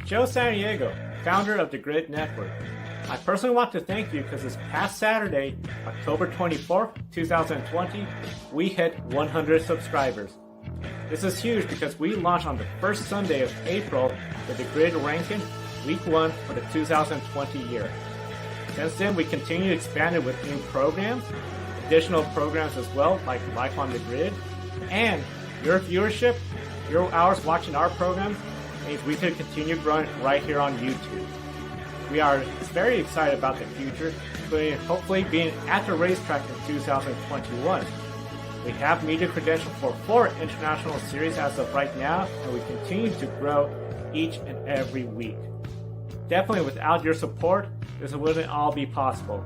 Joe Santiago, founder of the Grid Network. I personally want to thank you because this past Saturday, October 24th, 2020, we hit 100 subscribers. This is huge because we launched on the first Sunday of April with the Grid ranking Week 1 for the 2020 year. Since then, we continue to expand it with new programs, additional programs as well, like Life on the Grid, and your viewership, your hours watching our programs, means we could continue growing right here on YouTube. We are very excited about the future, including hopefully being at the racetrack in 2021. We have media credentials for 4 international series as of right now, and we continue to grow each and every week. Definitely without your support, this wouldn't all be possible.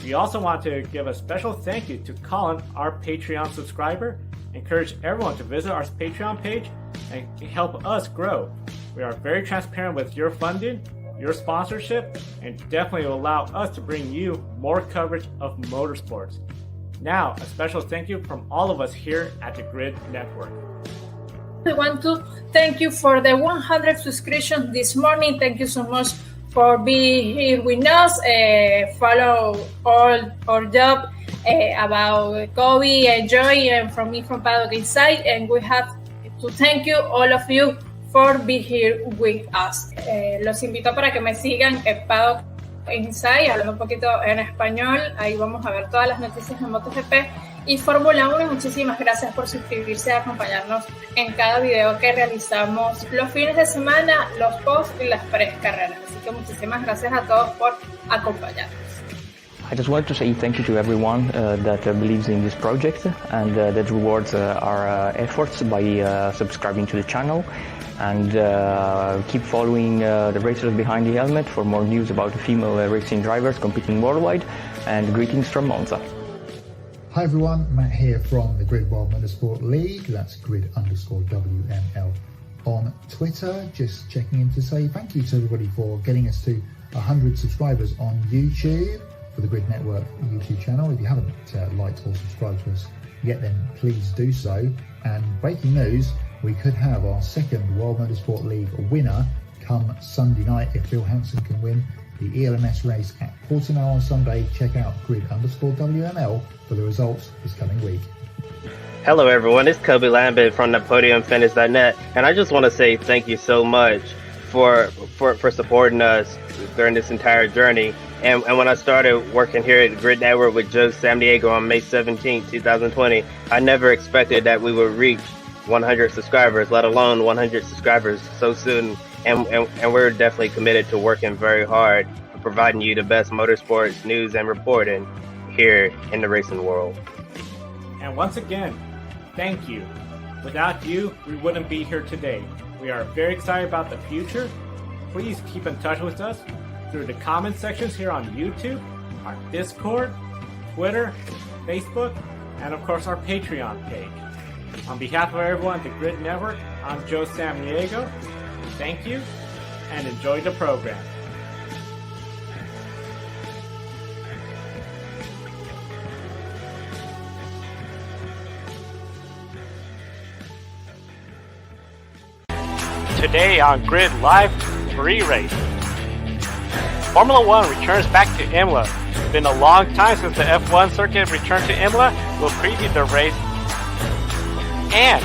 We also want to give a special thank you to Colin, our Patreon subscriber. Encourage everyone to visit our Patreon page and help us grow. We are very transparent with your funding, your sponsorship, and definitely will allow us to bring you more coverage of motorsports. Now, a special thank you from all of us here at the Grid Network. I want to thank you for the 100 subscriptions this morning. Thank you so much for being here with us. Follow all our job about Kobe and Joey and from me from Paddock Inside. And we have to thank you, all of you, for being here with us. Los invito para que me sigan en Paddock Inside, hablando un poquito en español. Ahí vamos a ver todas las noticias de MotoGP y Fórmula 1. Muchísimas gracias por suscribirse y acompañarnos en cada video que realizamos los fines de semana, los post y las pre-carreras. Así que muchísimas gracias a todos por acompañarnos. I just wanted to say thank you to everyone that believes in this project and that rewards our efforts by subscribing to the channel, and keep following the racers behind the helmet for more news about female racing drivers competing worldwide, and greetings from Monza. Hi everyone, Matt here from the Grid World Motorsport League, that's grid_WML on Twitter. Just checking in to say thank you to everybody for getting us to 100 subscribers on YouTube for the Grid Network YouTube channel. If you haven't liked or subscribed to us yet, then please do so. And breaking news, we could have our second World Motorsport League winner come Sunday night if Phil Hansen can win the ELMS race at Portimao on Sunday. Check out grid_WML for the results this coming week. Hello everyone, it's Kobe Lambert from the Podium Finish.net, and I just want to say thank you so much for supporting us during this entire journey. And when I started working here at Grid Network with Joe Samdiego on May 17, 2020, I never expected that we would reach 100 subscribers, let alone 100 subscribers so soon. And we're definitely committed to working very hard, providing you the best motorsports news and reporting here in the racing world. And once again, thank you. Without you, we wouldn't be here today. We are very excited about the future. Please keep in touch with us through the comment sections here on YouTube, our Discord, Twitter, Facebook, and of course our Patreon page. On behalf of everyone at the Grid Network, I'm Joe Samdiego. Thank you, and enjoy the program. Today on Grid Live 3 race. Formula 1 returns back to Imola. It's been a long time since the F1 circuit returned to Imola. We'll preview the race. And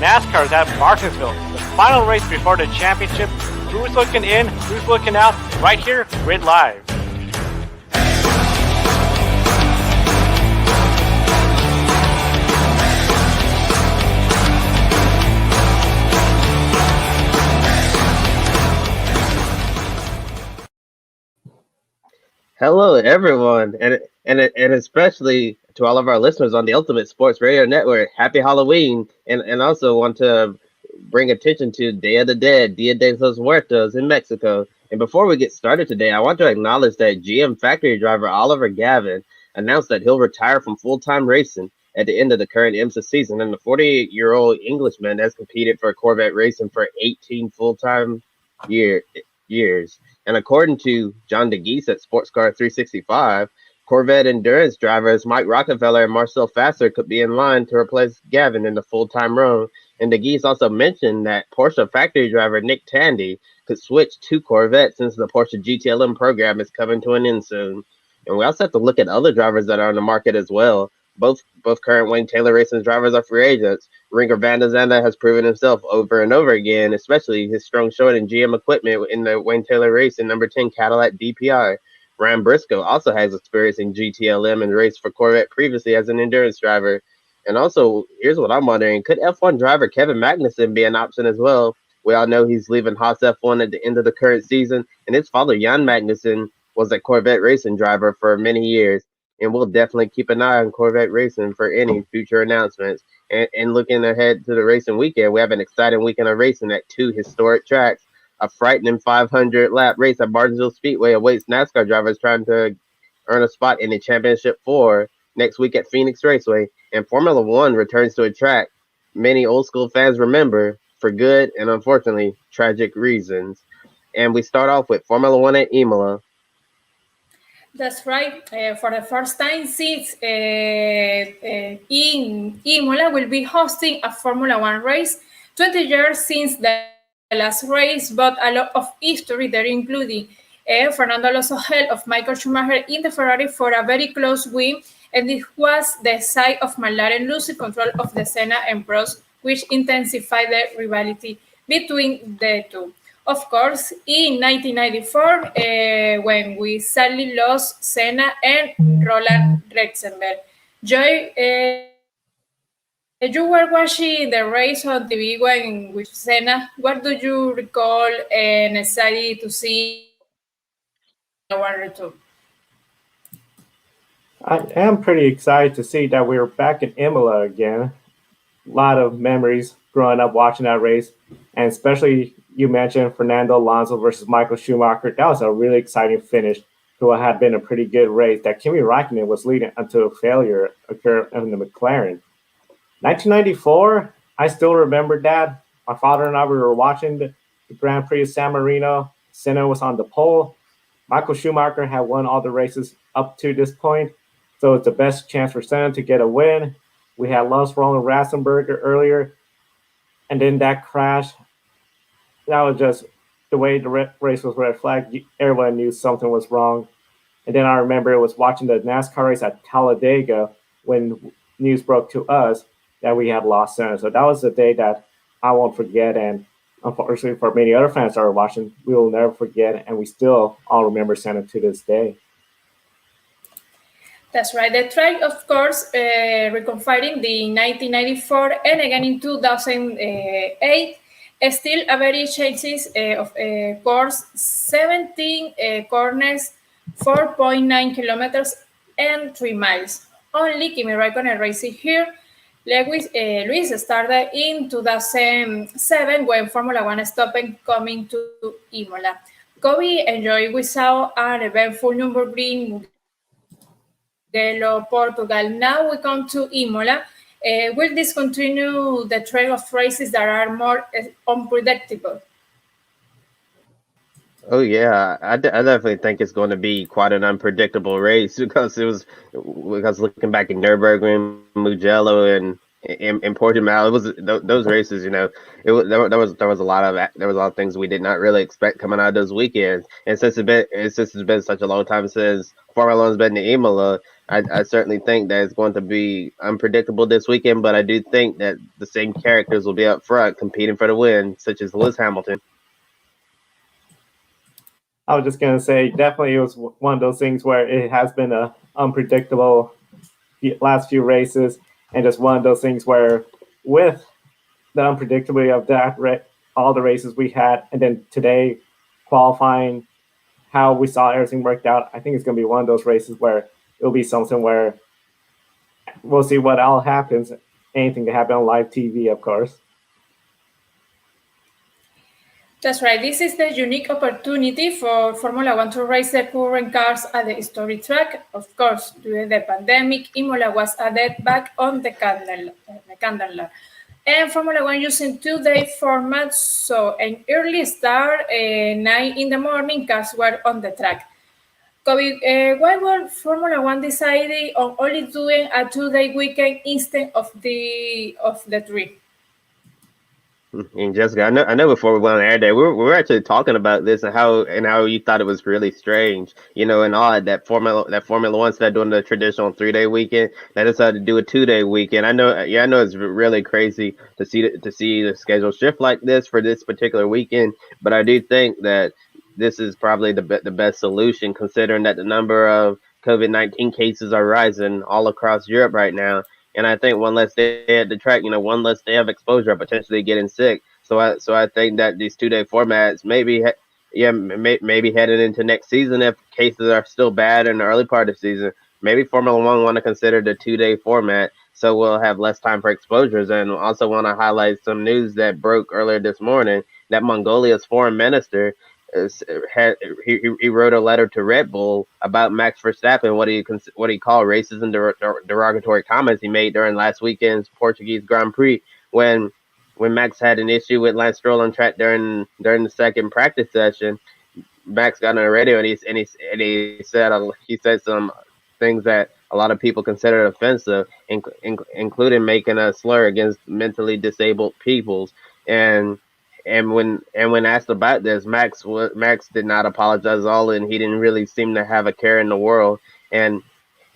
NASCAR is at Martinsville, the final race before the championship. Who's looking in, who's looking out, right here, Grid Live. Hello everyone, and especially to all of our listeners on the Ultimate Sports Radio Network, happy Halloween, and also want to bring attention to Day of the Dead, Dia de los Muertos in Mexico. And before we get started today, I want to acknowledge that GM factory driver Oliver Gavin announced that he'll retire from full-time racing at the end of the current IMSA season, and the 48-year-old Englishman has competed for Corvette racing for 18 full-time years. And according to John DeGeese at Sports Car 365, Corvette endurance drivers Mike Rockefeller and Marcel Fasser could be in line to replace Gavin in the full-time role And the geese also mentioned that Porsche factory driver Nick Tandy could switch to Corvette since the Porsche GTLM program is coming to an end soon. And we also have to look at other drivers that are on the market as well. Both current Wayne Taylor Racing drivers are free agents. Ringer Van der Zande has proven himself over and over again, especially his strong showing in GM equipment in the Wayne Taylor Racing number 10 Cadillac DPI. Ryan Briscoe also has experience in GTLM and raced for Corvette previously as an endurance driver. And also, here's what I'm wondering: could F1 driver Kevin Magnussen be an option as well? We all know he's leaving Haas F1 at the end of the current season, and his father, Jan Magnussen, was a Corvette racing driver for many years. And we'll definitely keep an eye on Corvette racing for any future announcements. And looking ahead to the racing weekend, we have an exciting weekend of racing at two historic tracks. A frightening 500 lap race at Martinsville Speedway awaits NASCAR drivers trying to earn a spot in the Championship 4 next week at Phoenix Raceway. And Formula One returns to a track many old school fans remember for good and unfortunately tragic reasons. And we start off with Formula One at Imola. That's right. For the first time since in Imola will be hosting a Formula One race. 20 years since the last race, but a lot of history there, including Fernando Alonso held of Michael Schumacher in the Ferrari for a very close win, and it was the side of McLaren losing control of the Senna and Prost, which intensified the rivalry between the two. Of course, in 1994, when we sadly lost Senna and Roland Ratzenberger. Joy, you were watching the race on TV when with Senna. What do you recall and excited to see one return? I am pretty excited to see that we're back in Imola again. A lot of memories growing up watching that race, and especially you mentioned Fernando Alonso versus Michael Schumacher. That was a really exciting finish to what had been a pretty good race that Kimi Raikkonen was leading until a failure occurred in the McLaren. 1994, I still remember that. My father and I we were watching the Grand Prix of San Marino. Senna was on the pole. Michael Schumacher had won all the races up to this point, so it's the best chance for Senna to get a win. We had lost Roland Ratzenberger earlier, and then that crash. That was just the way the race was red flagged. Everyone knew something was wrong. And then I remember it was watching the NASCAR race at Talladega when news broke to us that we had lost Senna. So that was the day that I won't forget. And unfortunately, for many other fans that are watching, we will never forget. And we still all remember Senna to this day. That's right. The track, of course, reconfining the 1994 and again in 2008. Still a very changes of course, 17 corners, 4.9 kilometers, and 3 miles. Only Kimi Raikkonen racing here. Luis started in 2007 when Formula One stopped coming to Imola. Kobe enjoyed we saw an eventful Nürburgring, Mugello, Portugal. Now we come to Imola. Will this continue the trend of races that are more unpredictable? Oh yeah, I definitely think it's going to be quite an unpredictable race because looking back at Nürburgring, Mugello, and in Portimao, it was those races. You know, there was a lot of things we did not really expect coming out of those weekends. And since it's been such a long time since Formula One's been to Imola, I certainly think that it's going to be unpredictable this weekend. But I do think that the same characters will be up front competing for the win, such as Lewis Hamilton. I was just going to say, definitely it was one of those things where it has been a unpredictable last few races, and just one of those things where with the unpredictability of that all the races we had, and then today qualifying, how we saw everything worked out, I think it's going to be one of those races where it'll be something where we'll see what all happens. Anything can happen on live TV, of course. That's right. This is the unique opportunity for Formula One to race the current cars at the historic track. Of course, during the pandemic, Imola was added back on the calendar. And Formula One using 2-day format, so an early start, 9 in the morning, cars were on the track. Kobe, why was Formula One deciding on only doing a 2-day weekend instead of the 3? And Jessica, I know before we went on air day, we were actually talking about this and how you thought it was really strange, and odd that Formula One instead of doing the traditional 3-day weekend, they decided to do a 2-day weekend. I know it's really crazy to see the schedule shift like this for this particular weekend, but I do think that this is probably the best solution considering that the number of COVID-19 cases are rising all across Europe right now. And I think one less day at the track, one less day of exposure, potentially getting sick. So I think that these 2-day formats maybe headed into next season if cases are still bad in the early part of the season. Maybe Formula One want to consider the 2-day format so we'll have less time for exposures. And also want to highlight some news that broke earlier this morning that Mongolia's foreign minister he wrote a letter to Red Bull about Max Verstappen, what he called racist and derogatory comments he made during last weekend's Portuguese Grand Prix when Max had an issue with Lance Stroll on track during the second practice session. Max got on the radio and he said some things that a lot of people consider offensive, including making a slur against mentally disabled peoples. And when asked about this, Max did not apologize at all, and he didn't really seem to have a care in the world. And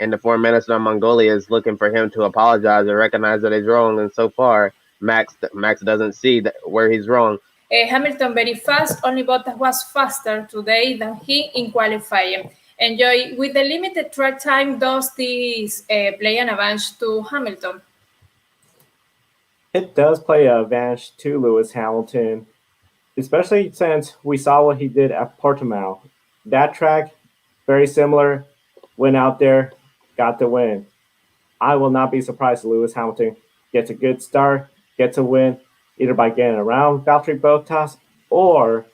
the foreign minister of Mongolia is looking for him to apologize and recognize that he's wrong. And so far, Max doesn't see where he's wrong. Hamilton very fast. Only Bottas was faster today than he in qualifying. Enjoy with the limited track time. Does this play an advantage to Hamilton? It does play an advantage to Lewis Hamilton, especially since we saw what he did at Portimao. That track, very similar, went out there, got the win. I will not be surprised if Lewis Hamilton gets a good start, gets a win, either by getting around Valtteri Bottas or,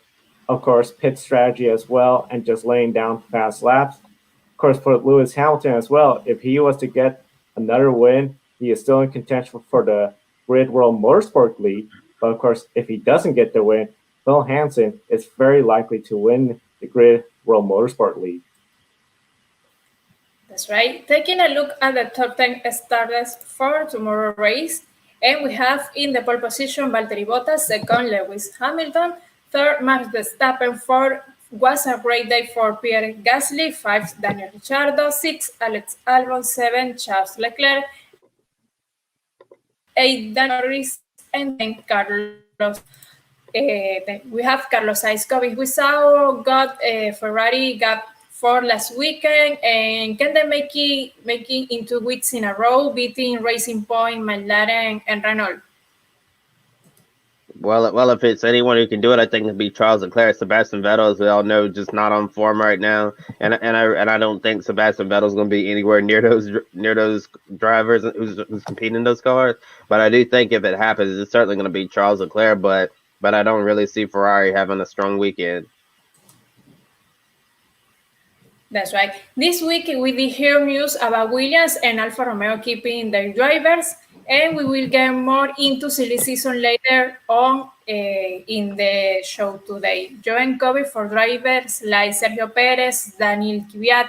of course, pit strategy as well and just laying down fast laps. Of course, for Lewis Hamilton as well, if he was to get another win, he is still in contention for the Grid World Motorsport League. But of course, if he doesn't get the win, Phil Hansen is very likely to win the Grid World Motorsport League. That's right. Taking a look at the top 10 starters for tomorrow's race, and we have in the pole position Valtteri Bottas, second Lewis Hamilton, third Max Verstappen, fourth was a great day for Pierre Gasly, 5 Daniel Ricciardo, 6 Alex Albon, 7 Charles Leclerc, 8 Daniel Norris, and then Carlos. We have Carlos Sainz. We saw Ferrari got 4 last weekend, and can they make it in 2 weeks in a row, beating Racing Point, McLaren, and Renault? Well, if it's anyone who can do it, I think it'd be Charles Leclerc. Sebastian Vettel, as we all know, just not on form right now, and I don't think Sebastian Vettel's going to be anywhere near those drivers who's competing in those cars. But I do think if it happens, it's certainly going to be Charles Leclerc. But I don't really see Ferrari having a strong weekend. That's right. This week we did hear news about Williams and Alfa Romeo keeping their drivers, and we will get more into silly season later on in the show today. Join Kobe for drivers like Sergio Perez, Daniel Kvyat.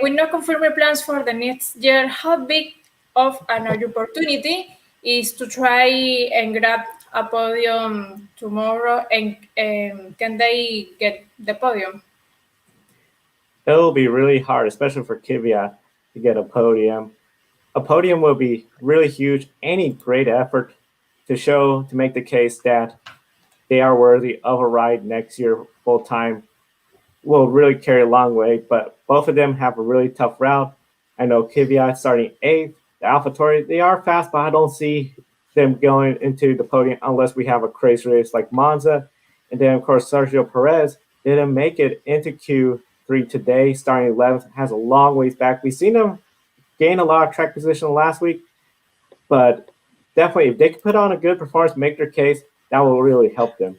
With no confirmed plans for the next year, how big of an opportunity is to try and grab a podium tomorrow, and can they get the podium? It'll be really hard, especially for Kvyat, to get a podium. A podium will be really huge. Any great effort to make the case that they are worthy of a ride next year full time will really carry a long way. But both of them have a really tough route. I know Kvyat starting 8th. The AlphaTauri, they are fast, but I don't see them going into the podium unless we have a crazy race like Monza. And then, of course, Sergio Perez didn't make it into Q3 today, starting 11th, has a long ways back. We've seen him gain a lot of track position last week, but definitely if they can put on a good performance, make their case, that will really help them.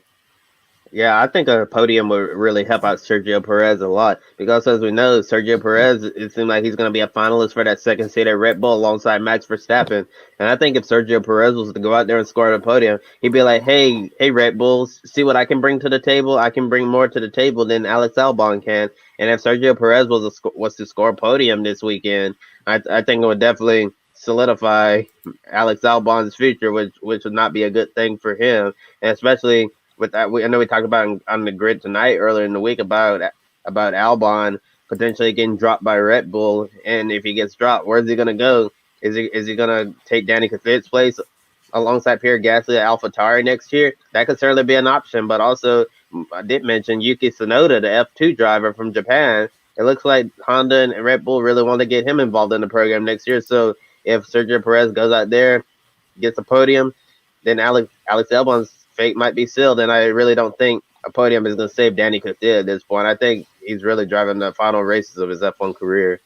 Yeah, I think a podium would really help out Sergio Perez a lot because, as we know, Sergio Perez, it seems like he's going to be a finalist for that second seat at Red Bull alongside Max Verstappen. And I think if Sergio Perez was to go out there and score at a podium, he'd be like, hey, Red Bulls, see what I can bring to the table? I can bring more to the table than Alex Albon can. And if Sergio Perez was to score a podium this weekend, I think it would definitely solidify Alex Albon's future, which would not be a good thing for him, and especially with that. I know we talked about on the grid tonight earlier in the week about Albon potentially getting dropped by Red Bull, and if he gets dropped, where's he gonna go? Is he gonna take Danny Kvyat's place alongside Pierre Gasly at AlphaTauri next year? That could certainly be an option, but also I did mention Yuki Tsunoda, the F2 driver from Japan. It looks like Honda and Red Bull really want to get him involved in the program next year. So if Sergio Perez goes out there, gets a podium, then Alex Albon's fate might be sealed. And I really don't think a podium is going to save Danny Kvyat at this point. I think he's really driving the final races of his F1 career.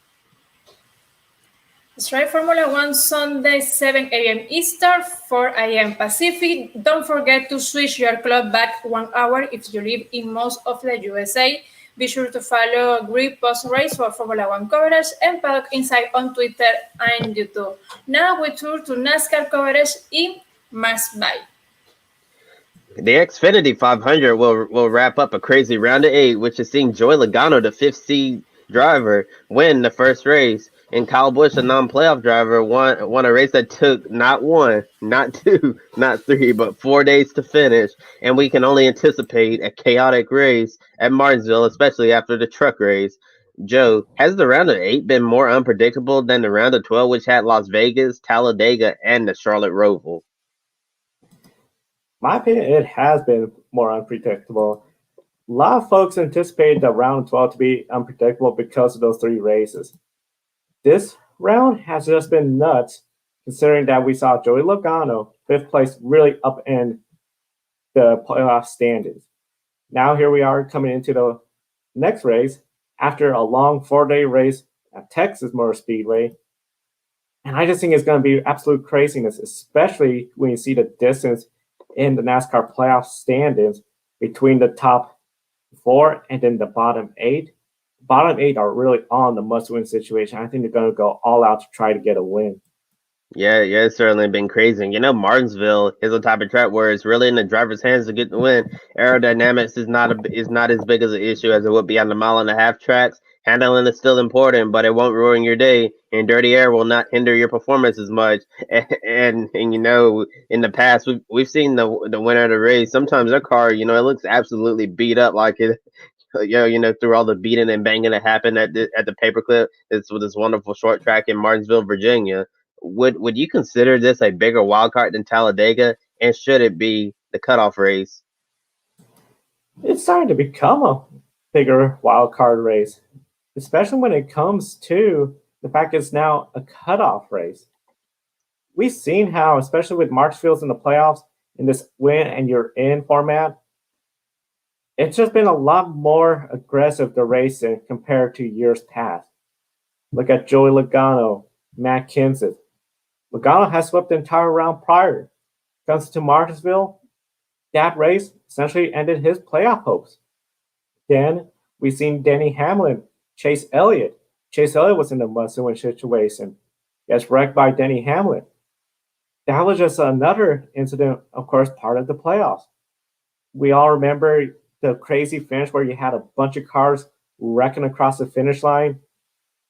That's right, Formula One Sunday, 7 a.m. Eastern, 4 a.m. Pacific. Don't forget to switch your clock back 1 hour if you live in most of the USA. Be sure to follow Grid Post Race for Formula One coverage and Paddock Insight on Twitter and YouTube. Now we turn to NASCAR coverage in Martinsville. The Xfinity 500 will wrap up a crazy round of 8, which is seeing Joey Logano, the 5th seed driver, win the first race. And Kyle Busch, a non-playoff driver, won a race that took not 1, not 2, not 3, but 4 days to finish. And we can only anticipate a chaotic race at Martinsville, especially after the truck race. Joe, has the round of 8 been more unpredictable than the round of 12, which had Las Vegas, Talladega, and the Charlotte Roval? My opinion, it has been more unpredictable. A lot of folks anticipated the round 12 to be unpredictable because of those 3 races. This round has just been nuts, considering that we saw Joey Logano, 5th place, really upend the playoff standings. Now here we are coming into the next race after a long 4-day race at Texas Motor Speedway. And I just think it's going to be absolute craziness, especially when you see the distance in the NASCAR playoff standings between the top 4 and then the bottom 8. Bottom 8 are really on the must-win situation. I think they're going to go all out to try to get a win. Yeah, it's certainly been crazy. And Martinsville is a type of track where it's really in the driver's hands to get the win. Aerodynamics is not as big as an issue as it would be on the 1.5-mile tracks. Handling is still important, but it won't ruin your day. And dirty air will not hinder your performance as much. And in the past, we've seen the winner of the race. Sometimes their car, it looks absolutely beat up, like it. Through all the beating and banging that happened at the paperclip. It's with this wonderful short track in Martinsville, Virginia. Would you consider this a bigger wild card than Talladega? And should it be the cutoff race? It's starting to become a bigger wild card race, especially when it comes to the fact it's now a cutoff race. We've seen how, especially with Martinsville in the playoffs, in this win and you're in format, it's just been a lot more aggressive, the racing, compared to years past. Look at Joey Logano, Matt Kenseth. Logano has swept the entire round prior. Comes to Martinsville, that race essentially ended his playoff hopes. Then we've seen Denny Hamlin, Chase Elliott. Chase Elliott was in a must-win situation. Gets wrecked by Denny Hamlin. That was just another incident, of course, part of the playoffs. We all remember the crazy finish where you had a bunch of cars wrecking across the finish line.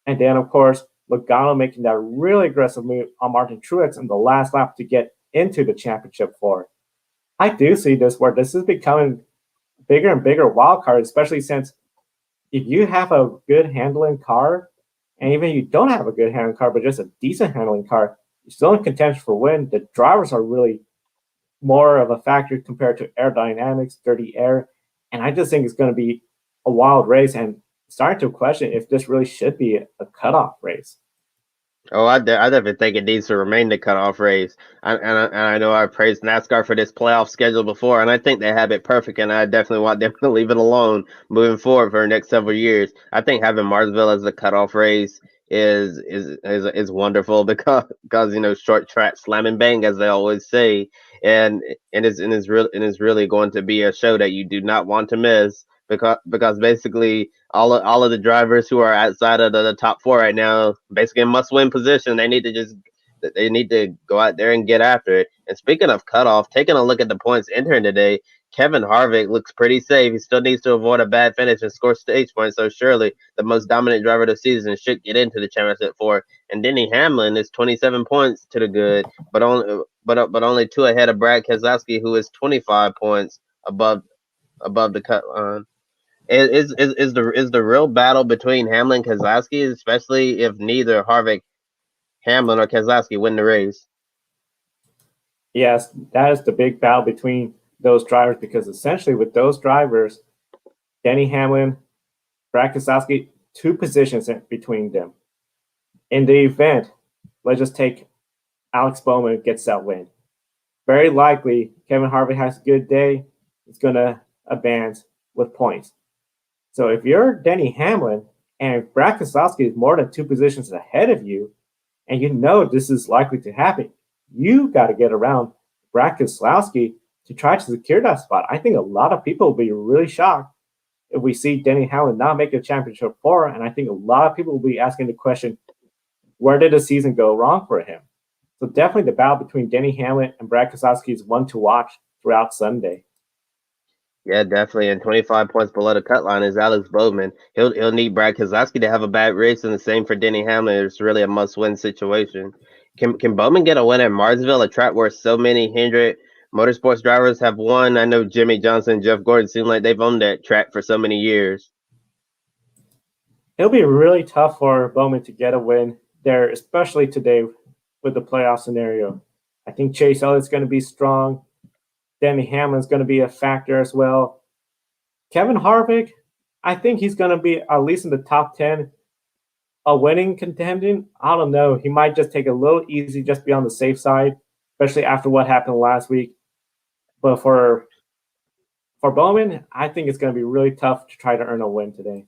And then, of course, Logano making that really aggressive move on Martin Truex in the last lap to get into the championship four. I do see this where this is becoming bigger and bigger wild card, especially since if you have a good handling car, and even if you don't have a good handling car, but just a decent handling car, you're still in contention for win. The drivers are really more of a factor compared to aerodynamics, dirty air. And I just think it's going to be a wild race and starting to question if this really should be a cutoff race. Oh, I definitely think it needs to remain the cutoff race. And I know I've praised NASCAR for this playoff schedule before, and I think they have it perfect, and I definitely want them to leave it alone moving forward for the next several years. I think having Martinsville as the cutoff race is wonderful because short track slam and bang, as they always say, and it's really going to be a show that you do not want to miss because basically all of the drivers who are outside of the top 4 right now, basically in must-win position, they need to go out there and get after it. And speaking of cutoff, taking a look at the points entering today, Kevin Harvick looks pretty safe. He still needs to avoid a bad finish and score stage points. So surely the most dominant driver of the season should get into the championship four. And Denny Hamlin is 27 points to the good, but only 2 ahead of Brad Keselowski, who is 25 points above the cut line. Is the real battle between Hamlin and Keselowski, especially if neither Harvick, Hamlin, or Keselowski win the race? Yes, that is the big battle between those drivers, because essentially with those drivers, Denny Hamlin, Brad Keselowski, 2 positions in between them. In the event, let's just take Alex Bowman gets that win. Very likely, Kevin Harvick has a good day. He's going to advance with points. So if you're Denny Hamlin and Brad Keselowski is more than 2 positions ahead of you, and you know this is likely to happen, you got to get around Brad Keselowski to try to secure that spot. I think a lot of people will be really shocked if we see Denny Hamlin not make a championship 4, and I think a lot of people will be asking the question, where did the season go wrong for him? So definitely the battle between Denny Hamlin and Brad Keselowski is one to watch throughout Sunday. Yeah, definitely. And 25 points below the cut line is Alex Bowman. He'll need Brad Keselowski to have a bad race, and the same for Denny Hamlin. It's really a must-win situation. Can Bowman get a win at Martinsville, a track where so many Hendrick Motorsports drivers have won? I know Jimmy Johnson and Jeff Gordon seem like they've owned that track for so many years. It'll be really tough for Bowman to get a win there, especially today with the playoff scenario. I think Chase Elliott's going to be strong. Denny Hamlin's going to be a factor as well. Kevin Harvick, I think he's going to be at least in the top 10. A winning contending, I don't know. He might just take a little easy, just be on the safe side, especially after what happened last week. But for Bowman, I think it's going to be really tough to try to earn a win today.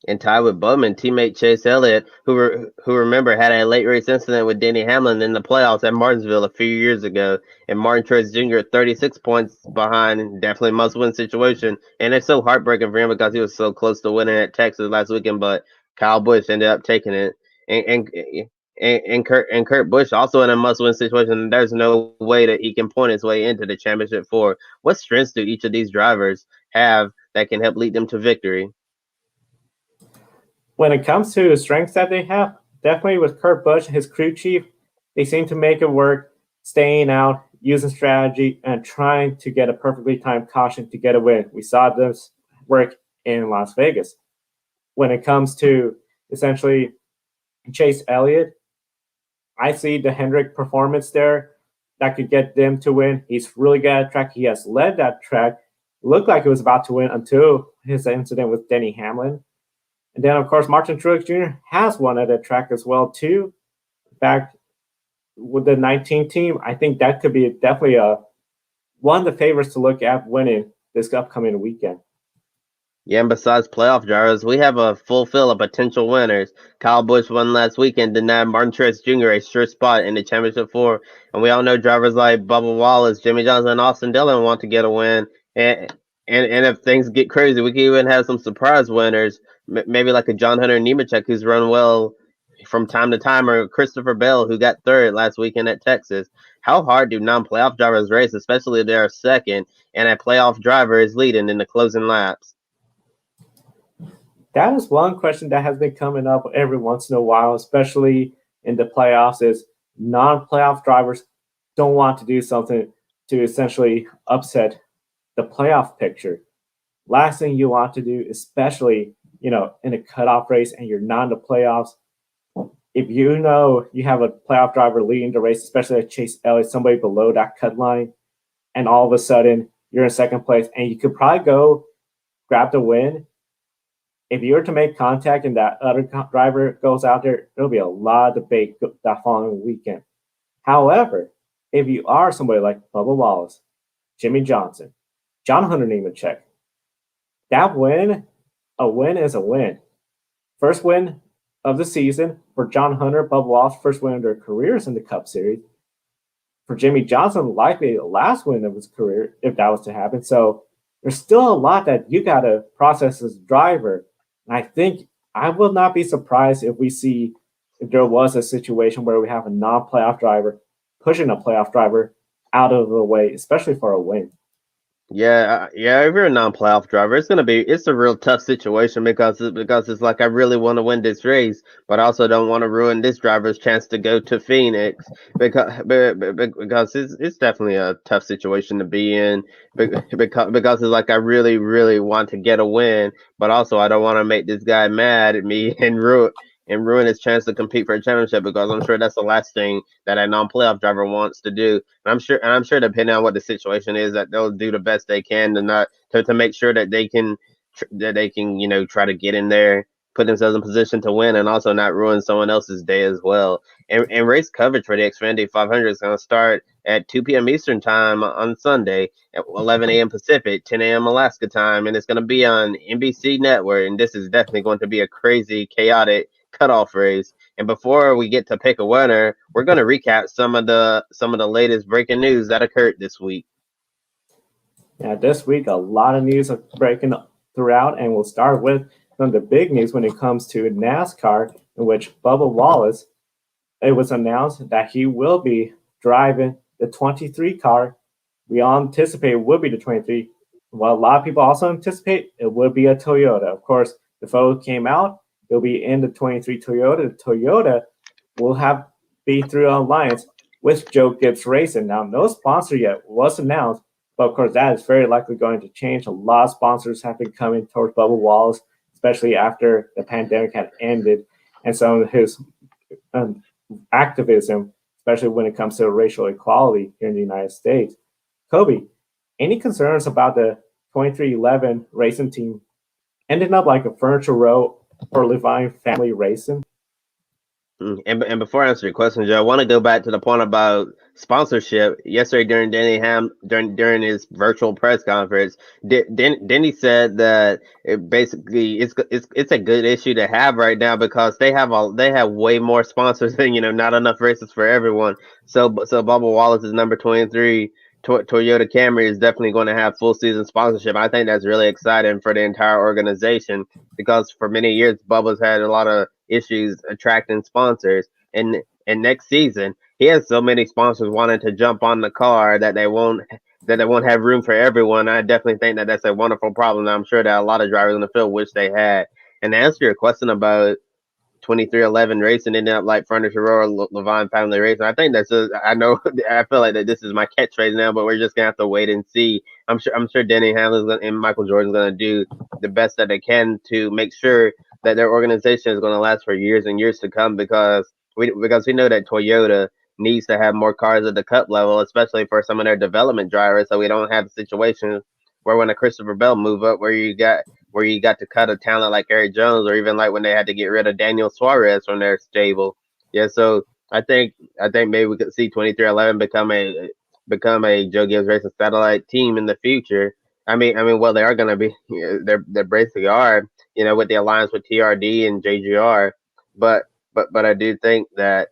And tied with Bowman, teammate Chase Elliott, who remember had a late race incident with Denny Hamlin in the playoffs at Martinsville a few years ago. And Martin Truex Jr. 36 points behind, definitely must-win situation. And it's so heartbreaking for him because he was so close to winning at Texas last weekend, but Kyle Busch ended up taking it. And Kurt Busch also in a must-win situation. There's no way that he can point his way into the championship four. What strengths do each of these drivers have that can help lead them to victory? When it comes to the strengths that they have, definitely with Kurt Busch, his crew chief, they seem to make it work, staying out, using strategy, and trying to get a perfectly timed caution to get a win. We saw this work in Las Vegas. When it comes to essentially Chase Elliott, I see the Hendrick performance there that could get them to win. He's really good at track. He has led that track. Looked like he was about to win until his incident with Denny Hamlin. And then, of course, Martin Truex Jr. has won at a track as well, too. Back with the 19 team, I think that could be definitely one of the favorites to look at winning this upcoming weekend. Yeah, and besides playoff drivers, we have a full fill of potential winners. Kyle Busch won last weekend, denied Martin Truex Jr. a sure spot in the championship four. And we all know drivers like Bubba Wallace, Jimmy Johnson, and Austin Dillon want to get a win. And if things get crazy, we can even have some surprise winners, maybe like a John Hunter Nemechek, who's run well from time to time, or Christopher Bell, who got third last weekend at Texas. How hard do non-playoff drivers race, especially if they're second and a playoff driver is leading in the closing laps? That is one question that has been coming up every once in a while, especially in the playoffs, is non-playoff drivers don't want to do something to essentially upset the playoff picture. Last thing you want to do, especially, in a cutoff race and you're not in the playoffs, if you know you have a playoff driver leading the race, especially like Chase Elliott, somebody below that cut line, and all of a sudden you're in second place and you could probably go grab the win. If you were to make contact and that other driver goes out there, there'll be a lot of debate that following weekend. However, if you are somebody like Bubba Wallace, Jimmy Johnson, John Hunter Nemechek, that win, a win is a win. First win of the season for John Hunter, Bubba Wallace, first win of their careers in the Cup Series. For Jimmy Johnson, likely the last win of his career, if that was to happen. So there's still a lot that you got to process as a driver. And I think I will not be surprised if there was a situation where we have a non-playoff driver pushing a playoff driver out of the way, especially for a win. Yeah. If you're a non-playoff driver, it's a real tough situation because it's like I really want to win this race, but I also don't want to ruin this driver's chance to go to Phoenix because it's definitely a tough situation to be in because it's like I really want to get a win, but also I don't want to make this guy mad at me and ruin his chance to compete for a championship because I'm sure that's the last thing that a non-playoff driver wants to do. And I'm sure depending on what the situation is, that they'll do the best they can to make sure that they can try to get in there, put themselves in position to win, and also not ruin someone else's day as well. And race coverage for the Xfinity 500 is going to start at 2 p.m. Eastern time on Sunday at 11 a.m. Pacific, 10 a.m. Alaska time, and it's going to be on NBC Network. And this is definitely going to be a crazy, chaotic cutoff race. And before we get to pick a winner, we're going to recap some of the latest breaking news that occurred this week. Yeah, this week a lot of news are breaking throughout, and we'll start with some of the big news when it comes to NASCAR, in which Bubba Wallace, it was announced that he will be driving the 23 car. We all anticipate it will be the 23. Well, a lot of people also anticipate it will be a Toyota. Of course, the photo came out. It'll be in the 23 Toyota. The Toyota will be through an alliance with Joe Gibbs Racing. Now, no sponsor yet was announced, but of course, that is very likely going to change. A lot of sponsors have been coming towards Bubba Wallace, especially after the pandemic had ended, and some of his activism, especially when it comes to racial equality here in the United States. Kobe, any concerns about the 2311 racing team ending up like a furniture row for Levine family racing? And before I answer your question, Joe, I want to go back to the point about sponsorship. Yesterday during his virtual press conference, Denny said that it's a good issue to have right now because they have way more sponsors and not enough races for everyone. So Bubba Wallace's number 23 Toyota Camry is definitely going to have full season sponsorship. I think that's really exciting for the entire organization because for many years Bubba's had a lot of issues attracting sponsors, and next season he has so many sponsors wanting to jump on the car that they won't have room for everyone. I definitely think that that's a wonderful problem. I'm sure that a lot of drivers in the field wish they had. And to answer your question about 2311 racing ended up like furniture row or Levine family racing. I think I know I feel like that this is my catchphrase now, but we're just gonna have to wait and see. I'm sure Denny Hamlin's and Michael Jordan's gonna do the best that they can to make sure that their organization is gonna last for years and years to come because we know that Toyota needs to have more cars at the cup level, especially for some of their development drivers, so we don't have situations where when a Christopher Bell move up where you got to cut a talent like Eric Jones, or even like when they had to get rid of Daniel Suarez from their stable. Yeah, so I think maybe we could see 2311 become a Joe Gibbs Racing satellite team in the future. Well, they are going to be. They're basically are. With the alliance with TRD and JGR, but I do think that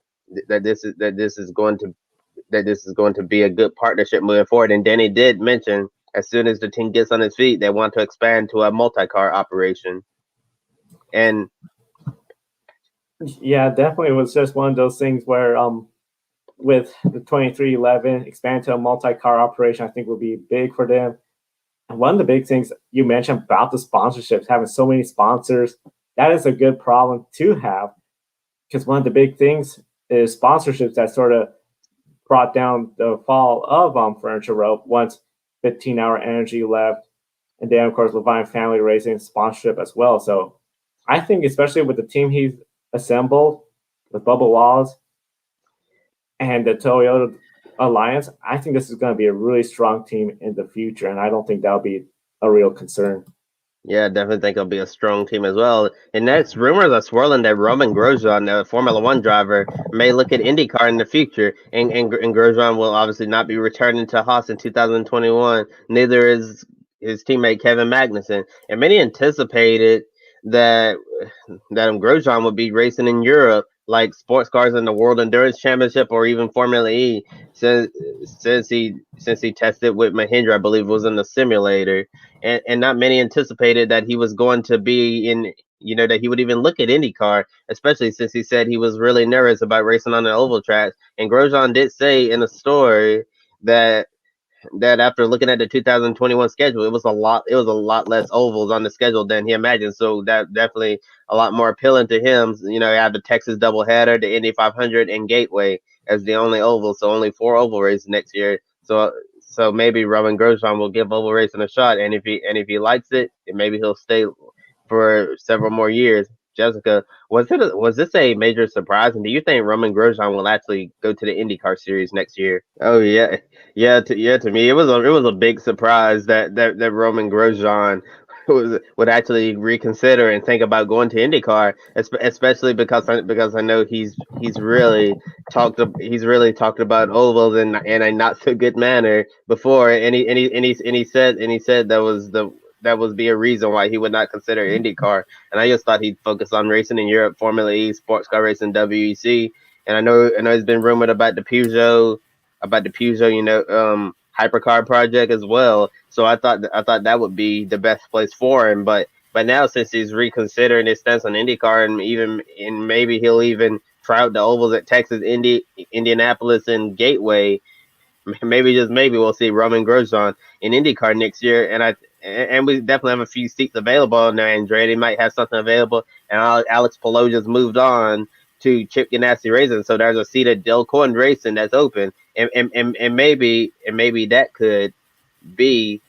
this is going to be a good partnership moving forward. And Danny did mention as soon as the team gets on its feet, they want to expand to a multi-car operation. And yeah, definitely, it was just one of those things where with the 2311 expand to a multi-car operation, I think will be big for them. And one of the big things you mentioned about the sponsorships, having so many sponsors, that is a good problem to have, because one of the big things is sponsorships that sort of brought down the fall of Furniture Row once 15-hour energy left, and then of course Levine Family Racing sponsorship as well. So I think especially with the team he's assembled with Bubba Wallace and the Toyota Alliance, I think this is going to be a really strong team in the future, and I don't think that'll be a real concern. yeah, I definitely think it'll be a strong team as well. And next, rumors are swirling that Roman Grosjean, the Formula One driver, may look at IndyCar in the future, and Grosjean will obviously not be returning to Haas in 2021. Neither is his teammate Kevin Magnussen. And many anticipated that Grosjean would be racing in Europe, like sports cars in the World Endurance Championship or even Formula E, since he tested with Mahindra, I believe it was in the simulator. And not many anticipated that he was going to be in, that he would even look at IndyCar, especially since he said he was really nervous about racing on the oval tracks. And Grosjean did say in a story that that after looking at the 2021 schedule, it was a lot less ovals on the schedule than he imagined. So that definitely a lot more appealing to him. You know, you have the Texas doubleheader, the Indy 500, and Gateway as the only oval. So only 4 oval races next year. So maybe Roman Grosjean will give oval racing a shot, and if he likes it, maybe he'll stay for several more years. Jessica, was this a major surprise? And do you think Roman Grosjean will actually go to the IndyCar series next year? Oh yeah, to me it was a big surprise that Roman Grosjean would actually reconsider and think about going to IndyCar, especially because I know he's really talked about ovals in a not so good manner before, and he said that was be a reason why he would not consider IndyCar. And I just thought he'd focus on racing in Europe, Formula E, sports car racing, WEC. And I know it's been rumored about the Peugeot, hypercar project as well. So I thought that would be the best place for him. But now, since he's reconsidering his stance on IndyCar, and maybe he'll even try out the ovals at Texas, Indianapolis, and Gateway. Maybe just maybe we'll see Roman Grosjean in IndyCar next year, and we definitely have a few seats available now. Andretti might have something available, and Alex Palou just moved on to Chip Ganassi Racing, so there's a seat at Del Coin Racing that's open, and maybe that could be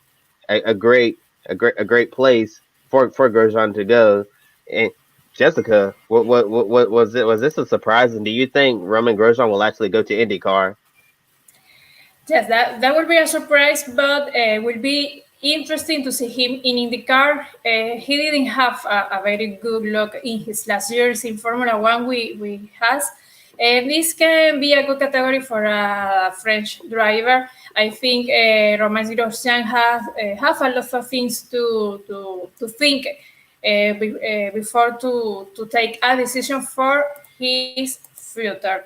a great place for Grosjean to go. And Jessica, what was it? Was this a surprise? And do you think Roman Grosjean will actually go to IndyCar? Yes, that will be a surprise, but will be interesting to see him in IndyCar. He didn't have a very good luck in his last years in Formula One. We has, and this can be a good category for a French driver. I think Romain Grosjean have a lot of things to think before to take a decision for his future.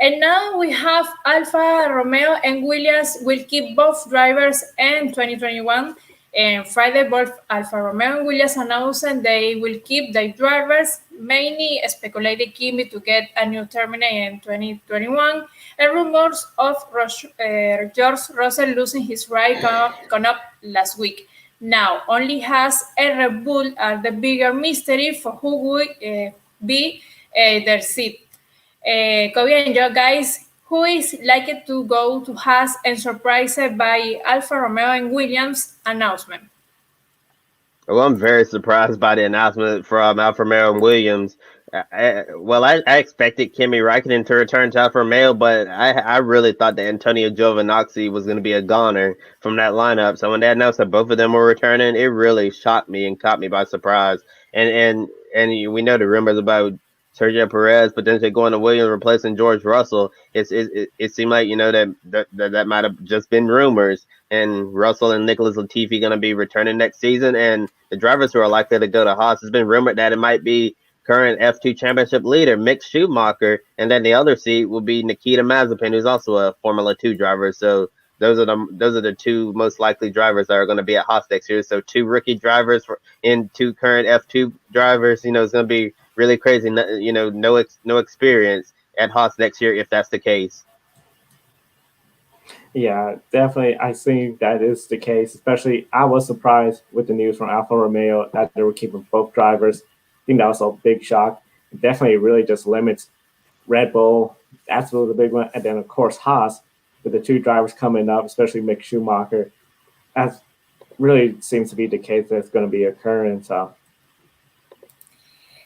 And now we have Alfa Romeo and Williams will keep both drivers in 2021. And Friday, both Alfa Romeo and Williams announced they will keep their drivers. Many speculated Kimi to get a new terminal in 2021. And rumors of George Russell losing his ride come up last week. Now, only has a Red Bull are the bigger mystery for who will be their seat. Kobe and Joe, guys, who is likely to go to Haas and surprised by Alfa Romeo and Williams announcement? Well, I'm very surprised by the announcement from Alfa Romeo and Williams. I expected Kimi Räikkönen to return to Alfa Romeo, but I really thought that Antonio Giovinazzi was going to be a goner from that lineup. So when they announced that both of them were returning, it really shocked me and caught me by surprise. And we know the rumors about Sergio Perez potentially going to Williams replacing George Russell. It seemed like that might have just been rumors. And Russell and Nicholas Latifi going to be returning next season. And the drivers who are likely to go to Haas, it's been rumored that it might be current F2 championship leader Mick Schumacher, and then the other seat will be Nikita Mazepin, who's also a Formula 2 driver. So those are the two most likely drivers that are going to be at Haas next year. So 2 rookie drivers and 2 current F2 drivers. It's going to be really crazy. No experience at Haas next year if that's the case. Yeah, definitely. I think that is the case. Especially, I was surprised with the news from Alfa Romeo that they were keeping both drivers. I think that was a big shock. It definitely really just limits Red Bull. That's really the big one. And then, of course, Haas, with the 2 drivers coming up, especially Mick Schumacher. That really seems to be the case that's going to be occurring. So.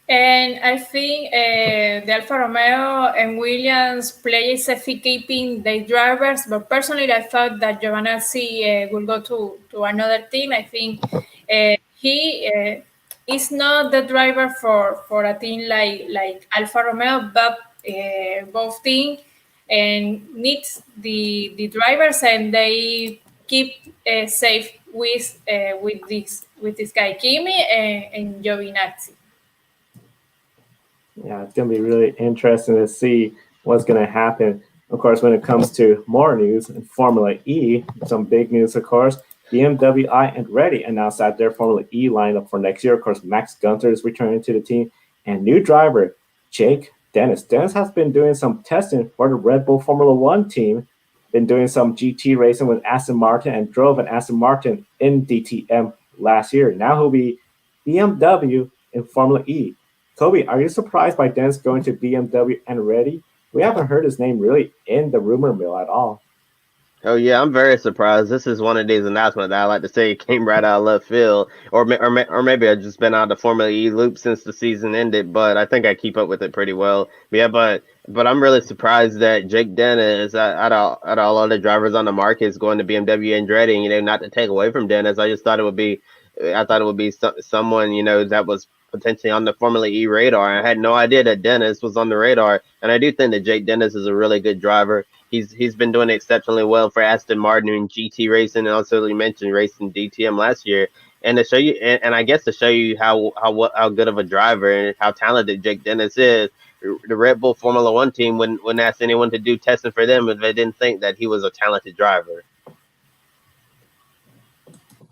And I think the Alfa Romeo and Williams play is keeping their drivers, but personally I thought that Giovinazzi will go to another team. I think he is not the driver for a team like Alfa Romeo, but both teams and needs the drivers, and they keep safe with this guy Kimi and Giovinazzi. Yeah, it's going to be really interesting to see what's going to happen. Of course, when it comes to more news in Formula E, some big news, of course. BMW and Andretti announced that their Formula E lineup for next year. Of course, Max Gunther is returning to the team. And new driver, Jake Dennis. Dennis has been doing some testing for the Red Bull Formula One team. been doing some GT racing with Aston Martin and drove an Aston Martin in DTM last year. Now he'll be BMW in Formula E. Kobe, are you surprised by Dennis going to BMW and Ready? We haven't heard his name really in the rumor mill at all. Oh yeah, I'm very surprised. This is one of these announcements that I like to say came right out of left field, or maybe I've just been out of the Formula E loop since the season ended. But I think I keep up with it pretty well. Yeah, but I'm really surprised that Jake Dennis, out of all other drivers on the market, is going to BMW Andretti. You know, not to take away from Dennis, I thought it would be someone that was potentially on the Formula E radar. I had no idea that Dennis was on the radar, and I do think that Jake Dennis is a really good driver. He's been doing exceptionally well for Aston Martin in GT racing, and also you mentioned racing DTM last year. And to show you, and I guess to show you how good of a driver and how talented Jake Dennis is, the Red Bull Formula One team wouldn't ask anyone to do testing for them if they didn't think that he was a talented driver.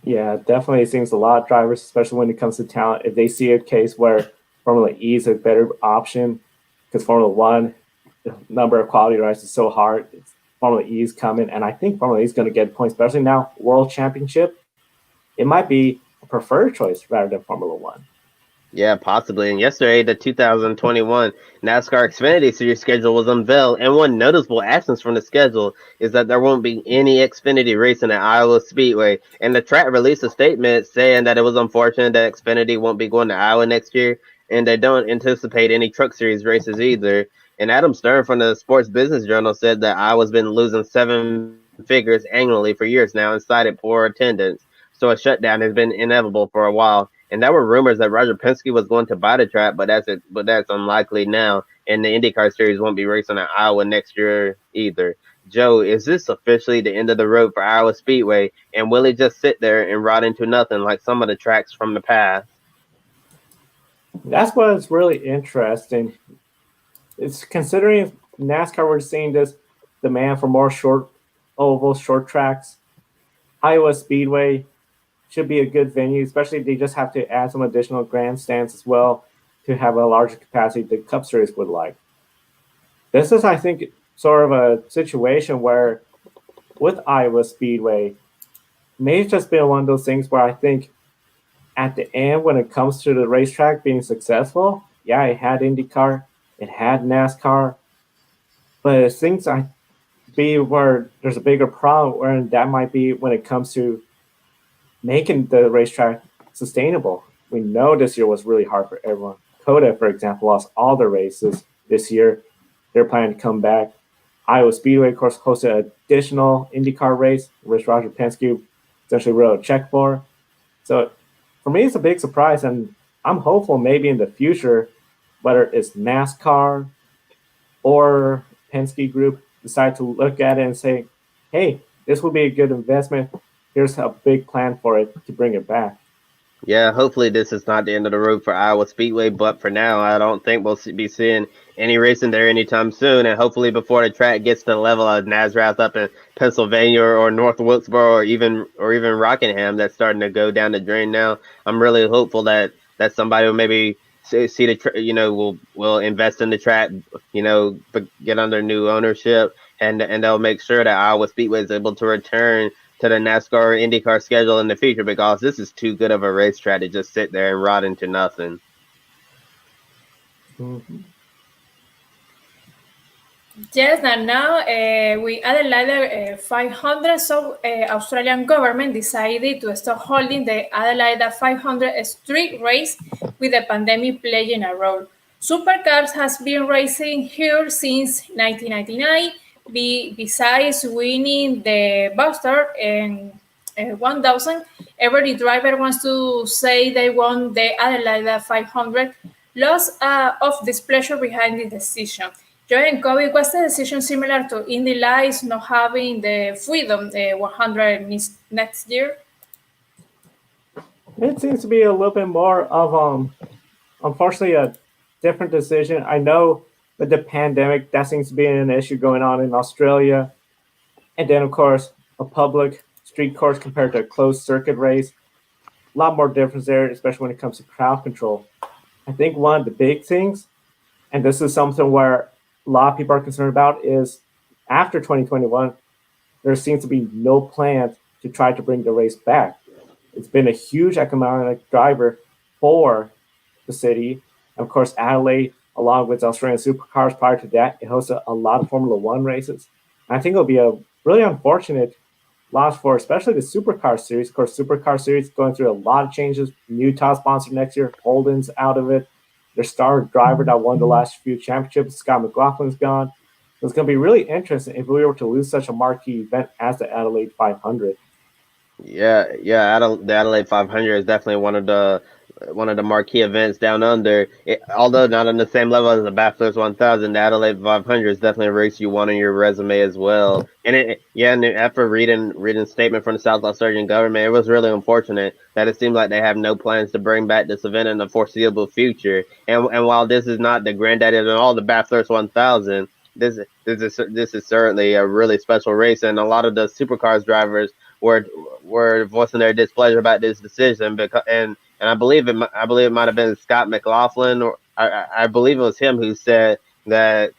Yeah, definitely seems a lot of drivers, especially when it comes to talent, if they see a case where Formula E is a better option, because Formula One, the number of quality rides is so hard. Formula E is coming, and I think Formula E is going to get points, especially now World Championship. It might be a preferred choice rather than Formula One. Yeah, possibly. And yesterday, the 2021 NASCAR Xfinity Series schedule was unveiled, and one noticeable absence from the schedule is that there won't be any Xfinity racing at Iowa Speedway. And the track released a statement saying that it was unfortunate that Xfinity won't be going to Iowa next year, and they don't anticipate any Truck Series races either. And Adam Stern from the Sports Business Journal said that Iowa's been losing seven figures annually for years now and cited poor attendance. So a shutdown has been inevitable for a while. And there were rumors that Roger Penske was going to buy the track, but that's unlikely now. And the IndyCar Series won't be racing at Iowa next year either. Joe, is this officially the end of the road for Iowa Speedway? And will it just sit there and rot into nothing like some of the tracks from the past? That's what's really interesting. It's considering NASCAR, we're seeing this demand for more short ovals, short tracks. Iowa Speedway should be a good venue, especially if they just have to add some additional grandstands as well to have a larger capacity the Cup Series would like. This is, I think, sort of a situation where with Iowa Speedway, may have just been one of those things where I think at the end, when it comes to the racetrack being successful, yeah, it had IndyCar, it had NASCAR, but it seems like be where there's a bigger problem, where that might be when it comes to making the racetrack sustainable. We know this year was really hard for everyone. Coda, for example, lost all their races this year. They're planning to come back. Iowa Speedway, of course, hosted an additional IndyCar race, which Roger Penske essentially wrote a check for. So for me, it's a big surprise, and I'm hopeful maybe in the future, whether it's NASCAR or Penske Group, decide to look at it and say, hey, this would be a good investment. Here's a big plan for it to bring it back. Yeah, hopefully this is not the end of the road for Iowa Speedway, but for now, I don't think we'll be seeing any racing there anytime soon. And hopefully before the track gets to the level of Nazareth up in Pennsylvania or North Wilkesboro or even Rockingham that's starting to go down the drain now, I'm really hopeful that somebody will maybe see the will invest in the track, get under new ownership, and they'll make sure that Iowa Speedway is able to return to the NASCAR or IndyCar schedule in the future, because this is too good of a racetrack to just sit there and rot into nothing. Mm-hmm. Yes, and now with Adelaide 500, so Australian government decided to stop holding the Adelaide 500 street race with the pandemic playing a role. Supercars has been racing here since 1999. Besides winning the Buster in 1000, every driver wants to say they won the Adelaide 500. Lots of displeasure behind the decision. Joey and Kobe, was the decision similar to Indy Lights not having the freedom 100 next year? It seems to be a little bit more of, unfortunately, a different decision. I know with the pandemic, that seems to be an issue going on in Australia. And then, of course, a public street course compared to a closed circuit race. A lot more difference there, especially when it comes to crowd control. I think one of the big things, and this is something where a lot of people are concerned about, is after 2021, there seems to be no plans to try to bring the race back. It's been a huge economic driver for the city. Of course, Adelaide, along with Australian supercars prior to that, it hosted a lot of Formula One races. I think it'll be a really unfortunate loss for especially the supercar series. Of course, supercar series going through a lot of changes. New top sponsor next year, Holden's out of it. Their star driver that won the last few championships, Scott McLaughlin's gone. So it's going to be really interesting if we were to lose such a marquee event as the Adelaide 500. Yeah, the Adelaide 500 is definitely one of the marquee events down under. Although not on the same level as the Bathurst 1000, the Adelaide 500 is definitely a race you want on your resume as well. And after reading statement from the South Australian government, it was really unfortunate that it seems like they have no plans to bring back this event in the foreseeable future. And while this is not the granddaddy of all the Bathurst 1000, this is certainly a really special race, and a lot of the supercars drivers were voicing their displeasure about this decision and I believe it might have been Scott McLaughlin, or I believe it was him who said that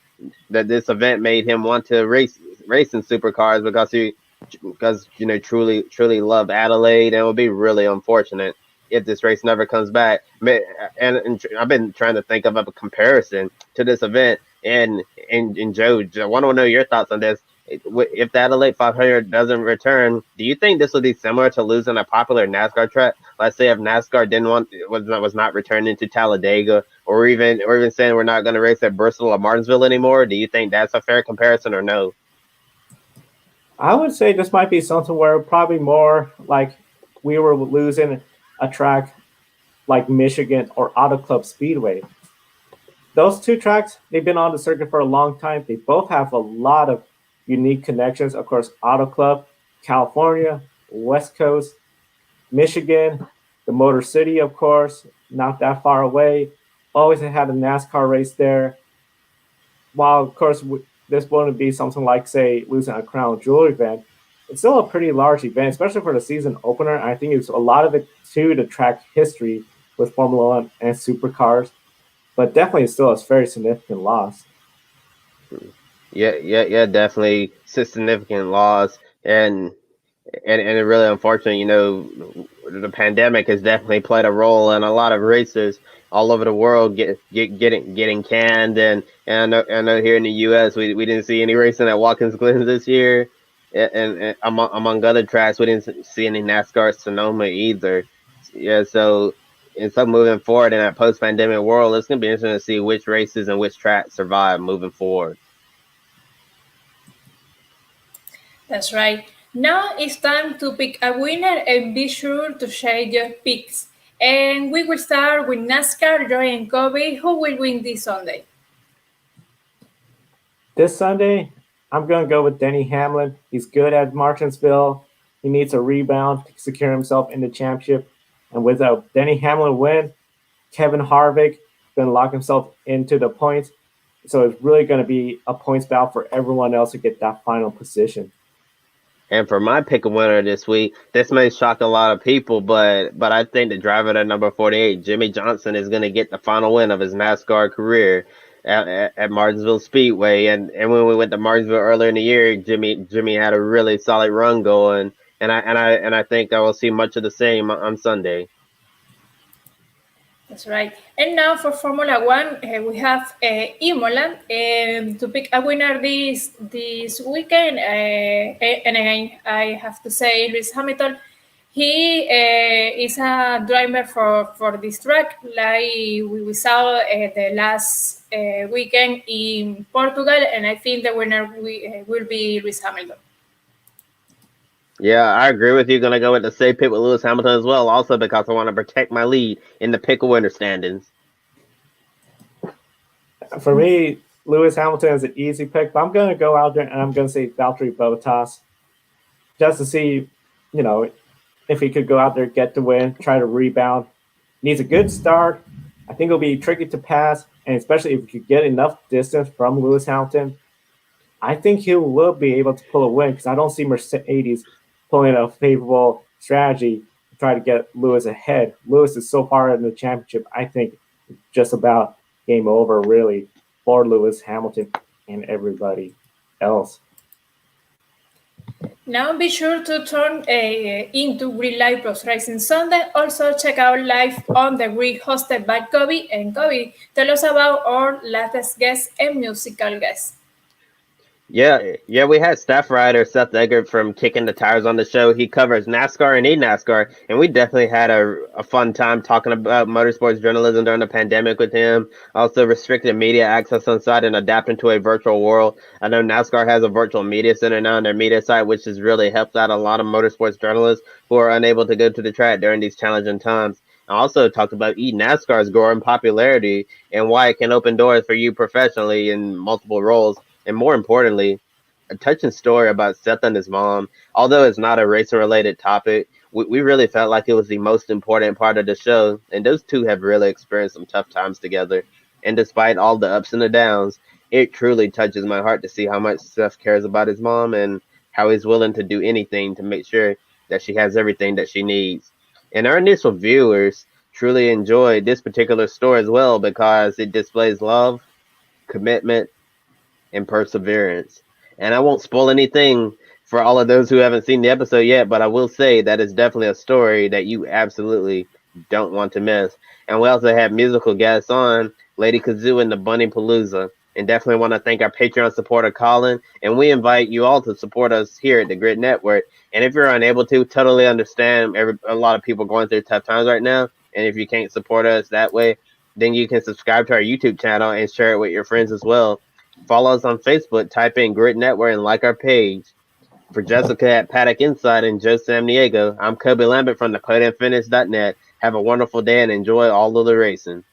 this event made him want to race in supercars because truly love Adelaide, and it would be really unfortunate if this race never comes back. And I've been trying to think of a comparison to this event, and Joe, I want to know your thoughts on this. If the Adelaide 500 doesn't return, do you think this would be similar to losing a popular NASCAR track? Let's say if NASCAR was not returning to Talladega, or even saying we're not going to race at Bristol or Martinsville anymore. Do you think that's a fair comparison or no? I would say this might be something where probably more like we were losing a track like Michigan or Auto Club Speedway. Those two tracks, they've been on the circuit for a long time. They both have a lot of unique connections. Of course, Auto Club, California, West Coast, Michigan, the Motor City, of course, not that far away. Always had a NASCAR race there. While, of course, this wouldn't be something like, say, losing a Crown Jewel event, it's still a pretty large event, especially for the season opener. I think it's a lot of it to the track history with Formula One and supercars, but definitely still a very significant loss. Yeah, definitely significant loss, and it's really unfortunate. The pandemic has definitely played a role in a lot of races all over the world getting canned, and I know here in the U.S. we didn't see any racing at Watkins Glen this year, and among other tracks we didn't see any NASCAR at Sonoma either. Yeah, so moving forward in that post-pandemic world, it's gonna be interesting to see which races and which tracks survive moving forward. That's right. Now it's time to pick a winner, and be sure to share your picks. And we will start with NASCAR, Joey and Kobe. Who will win this Sunday? This Sunday, I'm going to go with Denny Hamlin. He's good at Martinsville. He needs a rebound to secure himself in the championship. And with a Denny Hamlin win, Kevin Harvick going to lock himself into the points. So it's really going to be a points battle for everyone else to get that final position. And for my pick a winner this week, this may shock a lot of people, but I think the driver at number 48, Jimmy Johnson, is going to get the final win of his NASCAR career at Martinsville Speedway. And when we went to Martinsville earlier in the year, Jimmy had a really solid run going, and I think I will see much of the same on Sunday. That's right. And now for Formula One, we have Imola to pick a winner this weekend. And again, I have to say, Lewis Hamilton, he is a driver for this track, like we saw the last weekend in Portugal, and I think the winner will be Lewis Hamilton. Yeah, I agree with you. Going to go with the safe pick with Lewis Hamilton as well, also because I want to protect my lead in the pick a winner standings. For me, Lewis Hamilton is an easy pick, but I'm going to go out there and I'm going to say Valtteri Bottas, just to see, if he could go out there, get the win, try to rebound. Needs a good start. I think it'll be tricky to pass, and especially if you could get enough distance from Lewis Hamilton, I think he will be able to pull a win, because I don't see Mercedes pulling a favorable strategy to try to get Lewis ahead. Lewis is so far in the championship, I think it's just about game over, really, for Lewis Hamilton and everybody else. Now be sure to turn into Grid Live Plus Racing Sunday. Also check out live on the Grid hosted by Kobe. And Kobe, tell us about our latest guest and musical guest. Yeah, we had staff writer Seth Eggert from Kicking the Tires on the show. He covers NASCAR and eNASCAR, and we definitely had a fun time talking about motorsports journalism during the pandemic with him. Also, restricted media access on site and adapting to a virtual world. I know NASCAR has a virtual media center now on their media site, which has really helped out a lot of motorsports journalists who are unable to go to the track during these challenging times. I also talked about eNASCAR's growing popularity and why it can open doors for you professionally in multiple roles. And more importantly, a touching story about Seth and his mom. Although it's not a racing related topic, we really felt like it was the most important part of the show. And those two have really experienced some tough times together. And despite all the ups and the downs, it truly touches my heart to see how much Seth cares about his mom and how he's willing to do anything to make sure that she has everything that she needs. And our initial viewers truly enjoyed this particular story as well because it displays love, commitment, and perseverance. And I won't spoil anything for all of those who haven't seen the episode yet, but I will say that it's definitely a story that you absolutely don't want to miss. And we also have musical guests on Lady Kazoo and the Bunny Palooza. And definitely want to thank our Patreon supporter, Colin. And we invite you all to support us here at the Grid Network. And if you're unable to, totally understand a lot of people going through tough times right now. And if you can't support us that way, then you can subscribe to our YouTube channel and share it with your friends as well. Follow us on Facebook, type in Grid Network and like our page. For Jessica at Paddock Inside and Joe Samniego, I'm Kobe Lambert from the PodiumFinish.net. Have a wonderful day and enjoy all of the racing.